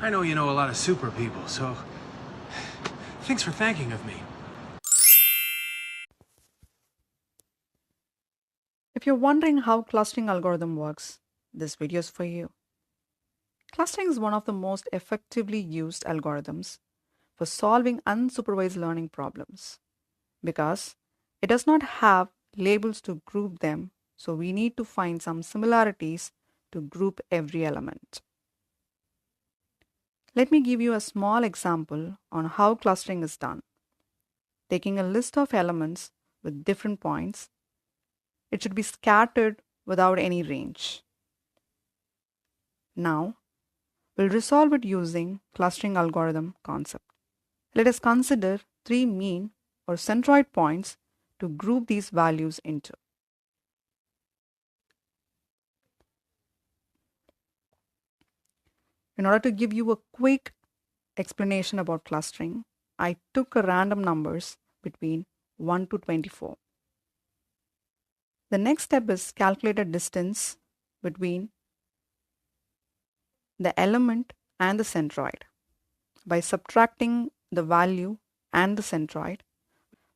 I know you know a lot of super people, so thanks for thanking of me. If you're wondering how clustering algorithm works, this video is for you. Clustering is one of the most effectively used algorithms for solving unsupervised learning problems because it does not have labels to group them, so we need to find some similarities to group every element. Let me give you a small example on how clustering is done. Taking a list of elements with different points, it should be scattered without any range. Now, we'll resolve it using clustering algorithm concept. Let us consider three mean or centroid points to group these values into. In order to give you a quick explanation about clustering, I took a random numbers between 1 to 24. The next step is calculate a distance between the element and the centroid. By subtracting the value and the centroid,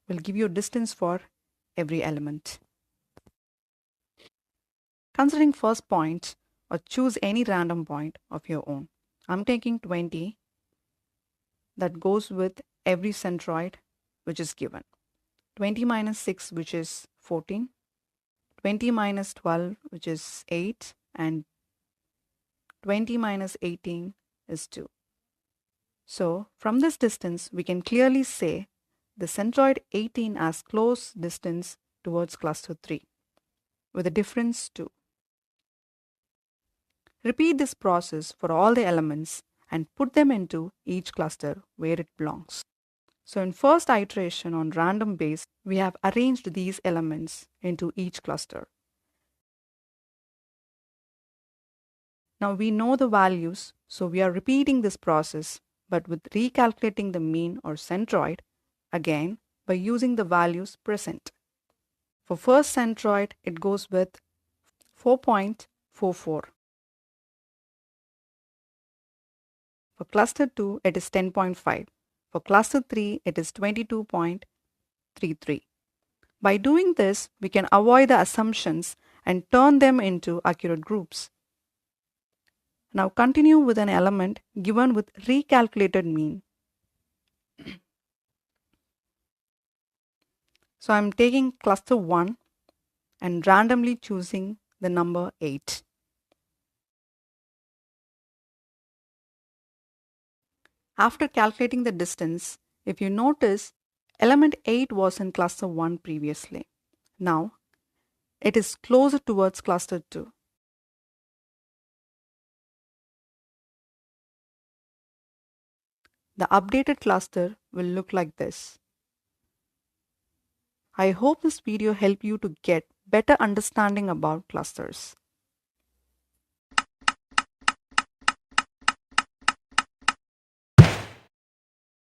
will give you a distance for every element. Considering first point, or choose any random point of your own. I'm taking 20 that goes with every centroid which is given. 20 minus 6 which is 14, 20 minus 12 which is 8, and 20 minus 18 is 2. So from this distance we can clearly say the centroid 18 has close distance towards cluster 3 with a difference 2. Repeat this process for all the elements and put them into each cluster where it belongs. So in first iteration on random base, we have arranged these elements into each cluster. Now we know the values, so we are repeating this process, but with recalculating the mean or centroid again by using the values present. For first centroid, it goes with 4.44. For cluster 2, it is 10.5. For cluster 3, it is 22.33. By doing this, we can avoid the assumptions and turn them into accurate groups. Now continue with an element given with recalculated mean. So I'm taking cluster 1 and randomly choosing the number 8. After calculating the distance, if you notice, element 8 was in cluster 1 previously. Now, it is closer towards cluster 2. The updated cluster will look like this. I hope this video helped you to get better understanding about clusters.